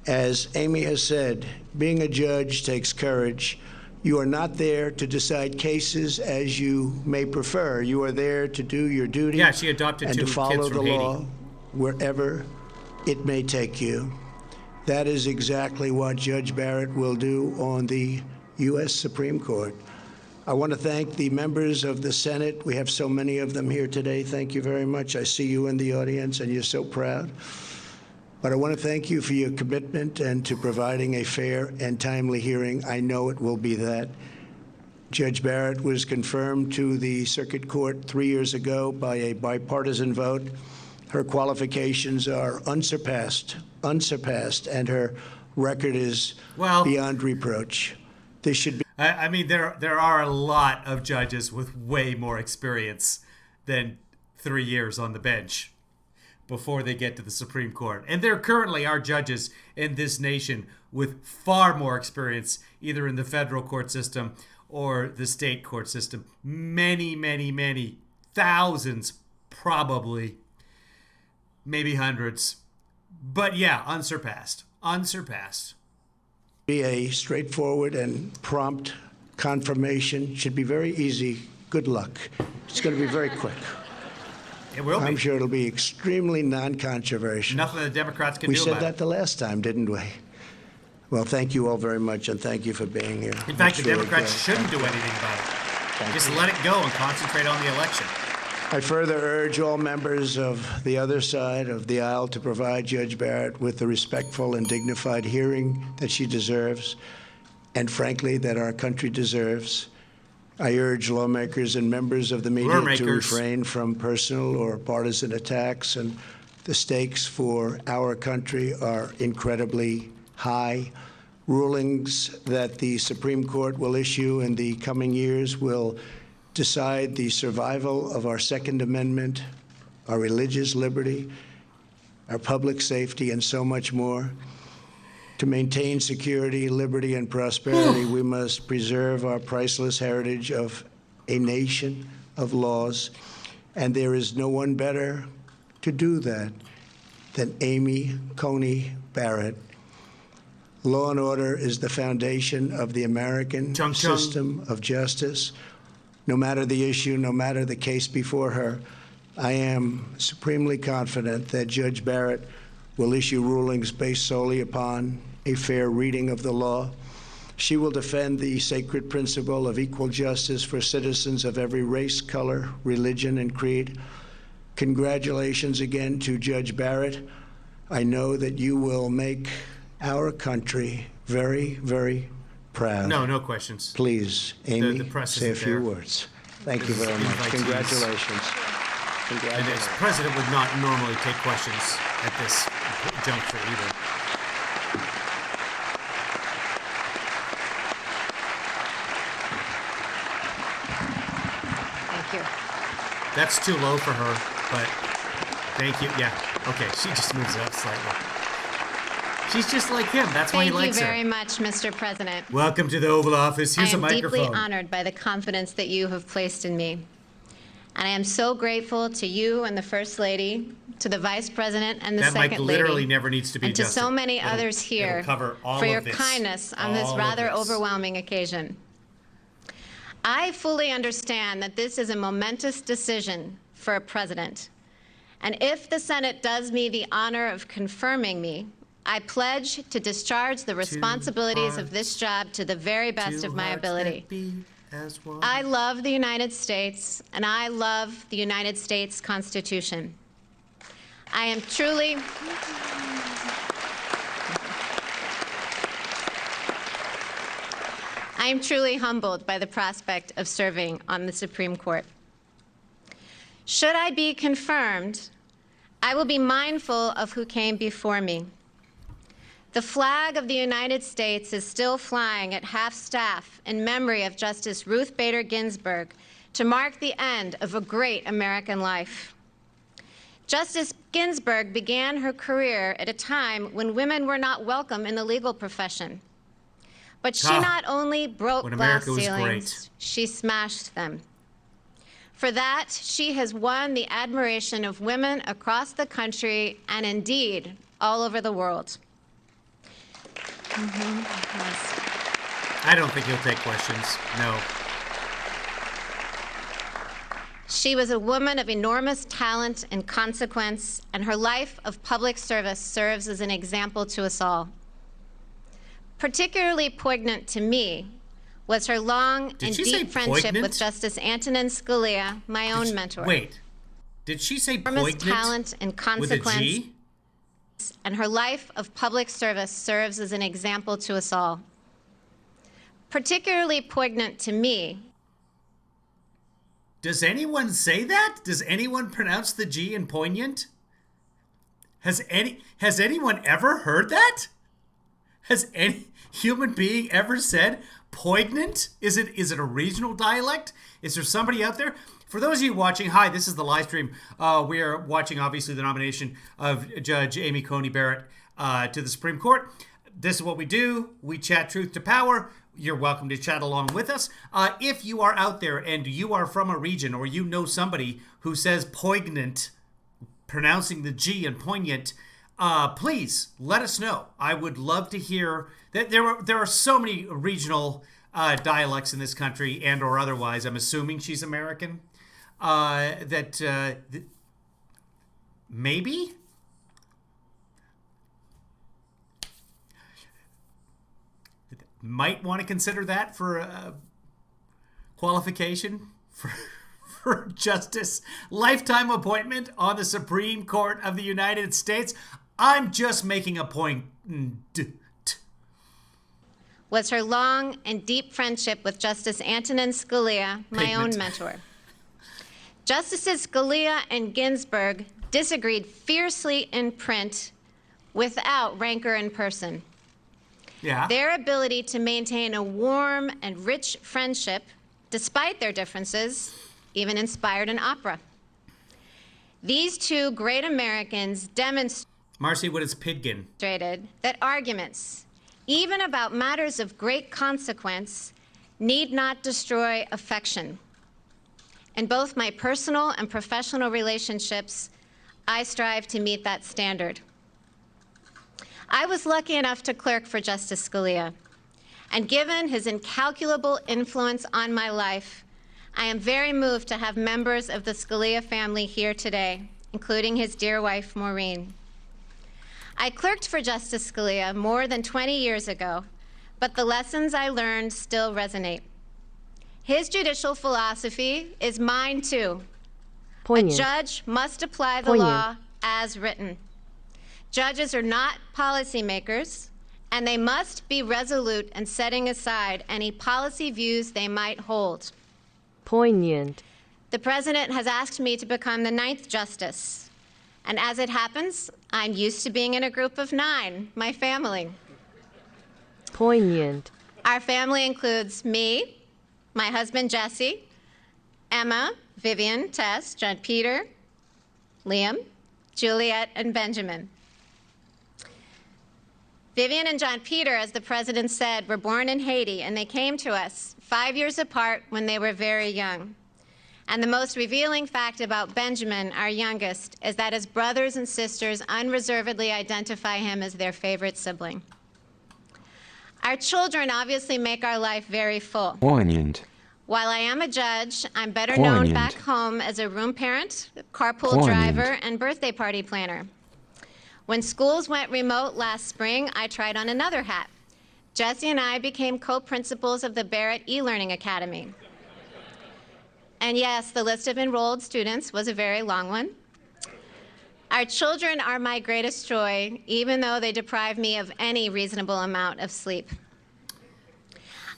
As Amy has said, being a judge takes courage. You are not there to decide cases as you may prefer. You are there to do your duty Yeah, she adopted and 2 to follow kids the from Haiti. law wherever it may take you. That is exactly what Judge Barrett will do on the U.S. Supreme Court. I want to thank the members of the Senate. We have so many of them here today. Thank you very much. I see you in the audience, and you're so proud. But I want to thank you for your commitment and to providing a fair and timely hearing. I know it will be that. Judge Barrett was confirmed to the Circuit Court 3 years ago by a bipartisan vote. Her qualifications are unsurpassed, and her record is beyond reproach. This should be. I mean, there are a lot of judges with way more experience than 3 years on the bench before they get to the Supreme Court. And there currently are judges in this nation with far more experience, either in the federal court system or the state court system. Many, many, many, thousands, probably, maybe hundreds. But yeah, unsurpassed. Unsurpassed. Be a straightforward and prompt confirmation. Should be very easy. Good luck. It's going to be very quick. It will be. I'm sure it'll be extremely non-controversial. Nothing the Democrats can do do about it. about We said that the last time, didn't we? Well, thank you all very much, and thank you for being here. In fact, the Democrats shouldn't do anything about it. Just let it go and concentrate on the election. I further urge all members of the other side of the aisle to provide Judge Barrett with the respectful and dignified hearing that she deserves, and frankly, that our country deserves. I urge lawmakers and members of the media to refrain from personal or partisan attacks, and the stakes for our country are incredibly high. Rulings that the Supreme Court will issue in the coming years will decide the survival of our Second Amendment, our religious liberty, our public safety, and so much more. To maintain security, liberty, and prosperity, we must preserve our priceless heritage of a nation of laws, and there is no one better to do that than Amy Coney Barrett. Law and order is the foundation of the American system of justice. No matter the issue, no matter the case before her, I am supremely confident that Judge Barrett will issue rulings based solely upon a fair reading of the law. She will defend the sacred principle of equal justice for citizens of every race, color, religion, and creed. Congratulations again to Judge Barrett. I know that you will make our country very, very proud. No questions. Please, Amy, The press say a isn't few there. words. Thank you very much. Invitees. Congratulations. And the president would not normally take questions at this juncture either. Thank you. That's too low for her, but thank you. Yeah, okay, she just moves up slightly. She's just like him. That's why he likes her. Thank you very much, Mr. President. Welcome to the Oval Office. Here's a I am microphone. deeply honored by the confidence that you have placed in me. And I am so grateful to you and the First Lady, to the Vice President and the That mic Second literally Lady, never needs to be and to adjusted. so many It'll- others here it'll cover all for of your this. kindness on this All of rather this. overwhelming occasion. I fully understand that this is a momentous decision for a president. And if the Senate does me the honor of confirming me, I pledge to discharge the responsibilities of this job to the very best of my ability. I love the United States, and I love the United States Constitution. I am truly humbled by the prospect of serving on the Supreme Court. Should I be confirmed, I will be mindful of who came before me. The flag of the United States is still flying at half-staff in memory of Justice Ruth Bader Ginsburg to mark the end of a great American life. Justice Ginsburg began her career at a time when women were not welcome in the legal profession. But she not only broke when glass America was ceilings, great. she smashed them. For that, she has won the admiration of women across the country and indeed all over the world. Yes. I don't think he'll take questions. No. She was a woman of enormous talent and consequence, and her life of public service serves as an example to us all. Particularly poignant to me was her long and deep friendship with Justice Antonin Scalia, my own mentor. Wait, did she say Enormous poignant talent and consequence, with a G? and her life of public service serves as an example to us all. Particularly poignant to me. Does anyone say that? Does anyone pronounce the G in poignant? Has anyone ever heard that? Has any human being ever said poignant? Is it a regional dialect? Is there somebody out there? For those of you watching, hi, this is the live stream. We are watching, obviously, the nomination of Judge Amy Coney Barrett to the Supreme Court. This is what we do. We chat truth to power. You're welcome to chat along with us. If you are out there and you are from a region or you know somebody who says poignant, pronouncing the G in poignant, please let us know. I would love to hear that. There are so many regional dialects in this country and or otherwise. I'm assuming she's American. Maybe? Might want to consider that for a qualification for justice. Lifetime appointment on the Supreme Court of the United States. I'm just making a point. Was her long and deep friendship with Justice Antonin Scalia, my own mentor. Justices Scalia and Ginsburg disagreed fiercely in print without rancor in person. Yeah. Their ability to maintain a warm and rich friendship, despite their differences, even inspired an opera. These two great Americans demonstrated Marcy, what is Pidgin? That arguments, even about matters of great consequence, need not destroy affection. In both my personal and professional relationships, I strive to meet that standard. I was lucky enough to clerk for Justice Scalia, and given his incalculable influence on my life, I am very moved to have members of the Scalia family here today, including his dear wife, Maureen. I clerked for Justice Scalia more than 20 years ago, but the lessons I learned still resonate. His judicial philosophy is mine too. Poignant. A judge must apply the Poignant. law as written. Judges are not policymakers, and they must be resolute in setting aside any policy views they might hold. Poignant. The president has asked me to become the 9th justice. And as it happens, I'm used to being in a group of 9, my family. Poignant. Our family includes me, my husband Jesse, Emma, Vivian, Tess, John Peter, Liam, Juliet, and Benjamin. Vivian and John Peter, as the president said, were born in Haiti, and they came to us 5 years apart when they were very young. And the most revealing fact about Benjamin, our youngest, is that his brothers and sisters unreservedly identify him as their favorite sibling. Our children obviously make our life very full. Poignant. While I am a judge, I'm better Poignant. known back home as a room parent, carpool Poignant. driver, and birthday party planner. When schools went remote last spring, I tried on another hat. Jesse and I became co-principals of the Barrett e-learning academy. And yes, the list of enrolled students was a very long one. Our children are my greatest joy, even though they deprive me of any reasonable amount of sleep.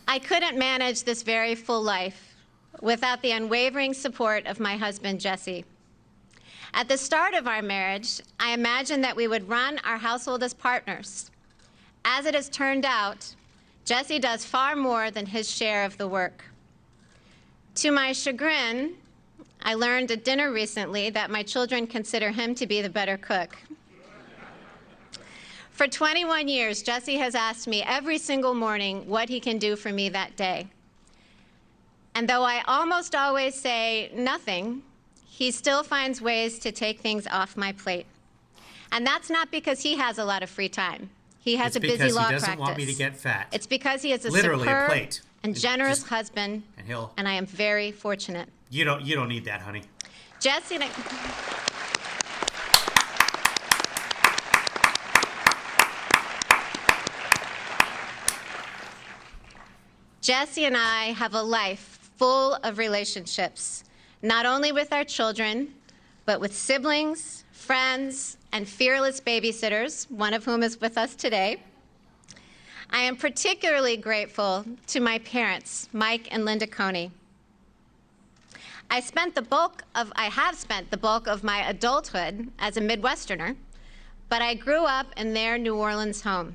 I couldn't manage this very full life without the unwavering support of my husband, Jesse. At the start of our marriage, I imagined that we would run our household as partners. As it has turned out, Jesse does far more than his share of the work. To my chagrin, I learned at dinner recently that my children consider him to be the better cook. For 21 years, Jesse has asked me every single morning what he can do for me that day. And though I almost always say nothing, he still finds ways to take things off my plate. And that's not because he has a lot of free time. He has a busy law practice. It's because he doesn't want me to get fat. It's because he is a Literally superb a plate. and generous husband, and I am very fortunate. You don't need that, honey. Jesse and Jesse and I have a life full of relationships, not only with our children, but with siblings, friends, and fearless babysitters, one of whom is with us today. I am particularly grateful to my parents, Mike and Linda Coney. I have spent the bulk of my adulthood as a Midwesterner, but I grew up in their New Orleans home.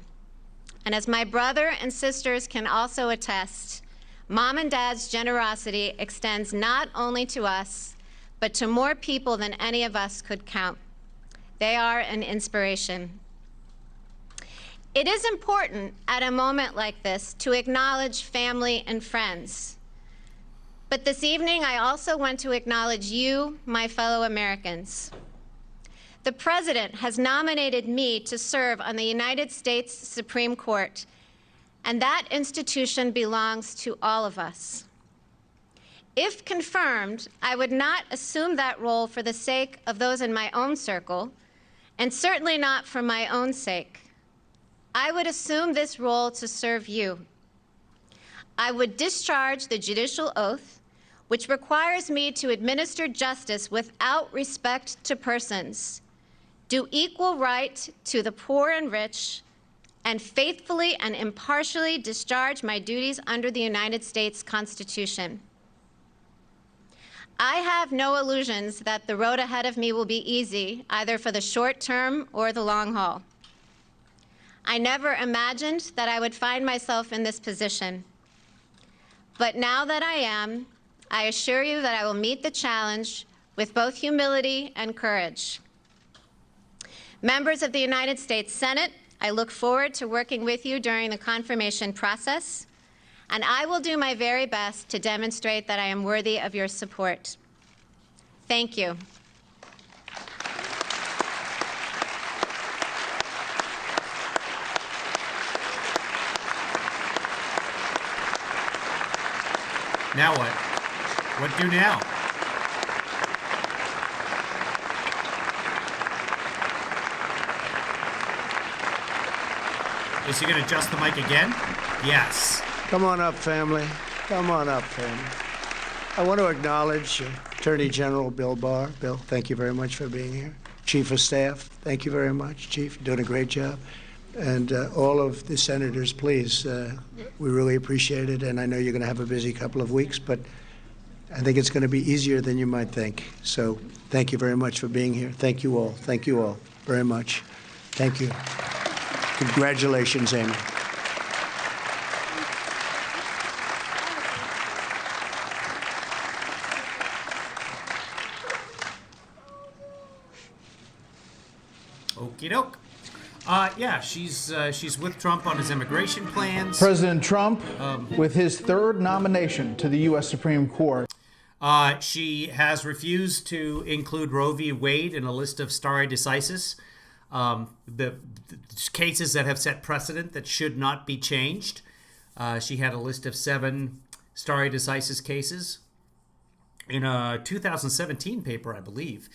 And as my brother and sisters can also attest, Mom and Dad's generosity extends not only to us, but to more people than any of us could count. They are an inspiration. It is important at a moment like this to acknowledge family and friends. But this evening, I also want to acknowledge you, my fellow Americans. The President has nominated me to serve on the United States Supreme Court, and that institution belongs to all of us. If confirmed, I would not assume that role for the sake of those in my own circle, and certainly not for my own sake. I would assume this role to serve you. I would discharge the judicial oath, which requires me to administer justice without respect to persons, do equal right to the poor and rich, and faithfully and impartially discharge my duties under the United States Constitution. I have no illusions that the road ahead of me will be easy, either for the short term or the long haul. I never imagined that I would find myself in this position. But now that I am, I assure you that I will meet the challenge with both humility and courage. Members of the United States Senate, I look forward to working with you during the confirmation process, and I will do my very best to demonstrate that I am worthy of your support. Thank you. Now what? What do now? Is he going to adjust the mic again? Yes. Come on up, family. Come on up, family. I want to acknowledge Attorney General Bill Barr. Bill, thank you very much for being here. Chief of Staff, thank you very much. Chief, you're doing a great job. And all of the senators, please, we really appreciate it. And I know you're going to have a busy couple of weeks, but I think it's going to be easier than you might think. So thank you very much for being here. Thank you all. Thank you all very much. Thank you. Congratulations, Amy. Okie doke. Yeah, she's with Trump on his immigration plans. President Trump with his third nomination to the U.S. Supreme Court. She has refused to include Roe v. Wade in a list of stare decisis, the cases that have set precedent that should not be changed. She had a list of 7 stare decisis cases in a 2017 paper, I believe,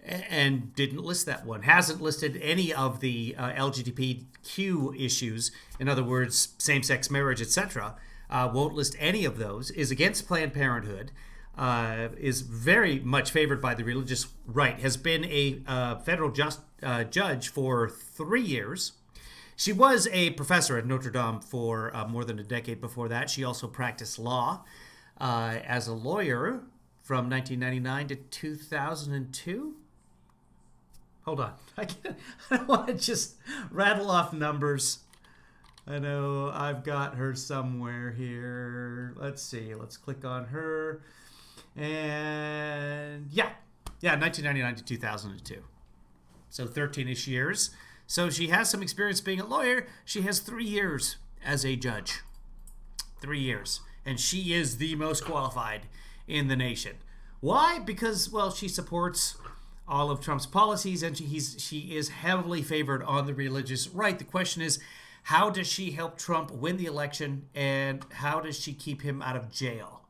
and didn't list that one. Hasn't listed any of the LGBTQ issues, in other words, same-sex marriage, etc. Won't list any of those, is against Planned Parenthood, is very much favored by the religious right, has been a federal judge for 3 years. She was a professor at Notre Dame for more than a decade before that. She also practiced law as a lawyer from 1999 to 2002. Hold on. I don't want to just rattle off numbers. I know I've got her somewhere here. Let's see. Let's click on her. And yeah, 1999 to 2002. So 13-ish years. So she has some experience being a lawyer. She has 3 years as a judge. 3 years. And she is the most qualified in the nation. Why? Because, well, she supports all of Trump's policies, and she is heavily favored on the religious right. The question is, how does she help Trump win the election, and how does she keep him out of jail?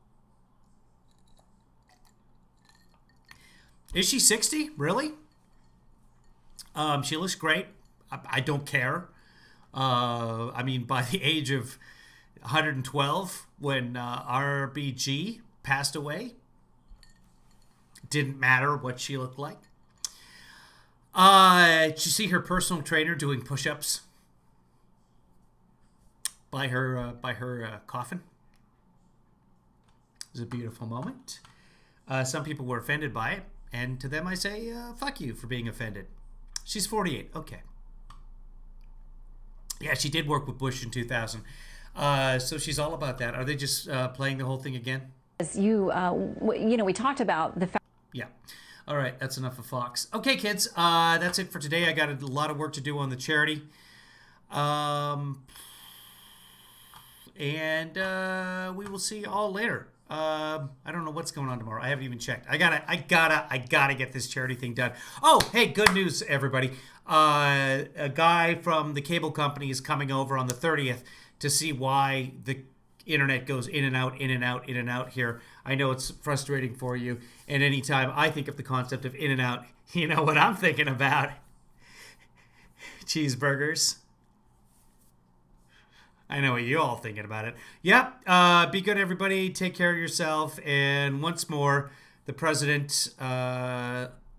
Is she 60? Really? She looks great. I don't care. I mean, by the age of 112, when RBG passed away, didn't matter what she looked like. Did you see her personal trainer doing push-ups by her coffin? It was a beautiful moment. Some people were offended by it, and to them I say, fuck you for being offended. She's 48. Okay. Yeah, she did work with Bush in 2000. So she's all about that. Are they just playing the whole thing again? As you know, we talked about the fact. Yeah. All right. That's enough of Fox. Okay, kids. That's it for today. I got a lot of work to do on the charity. And we will see you all later. I don't know what's going on tomorrow. I haven't even checked. I gotta get this charity thing done. Oh, hey, good news, everybody. A guy from the cable company is coming over on the 30th to see why the internet goes in and out, in and out, in and out here. I know it's frustrating for you. And anytime I think of the concept of in and out, you know what I'm thinking about? Cheeseburgers. I know what you all thinking about it. Yep. Be good, everybody. Take care of yourself. And once more, the president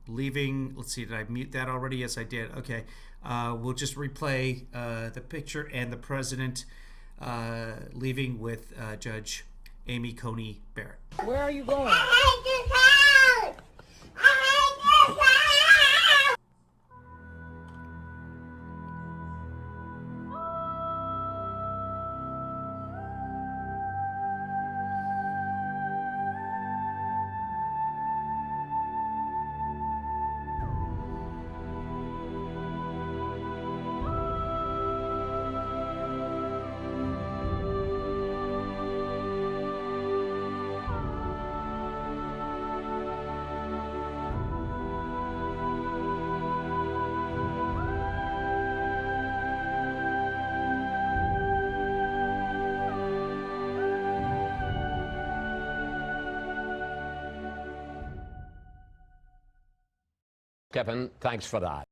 leaving. Let's see. Did I mute that already? Yes, I did. Okay. We'll just replay the picture and the president leaving with Judge Amy Coney Barrett. Where are you going? Kevin, thanks for that.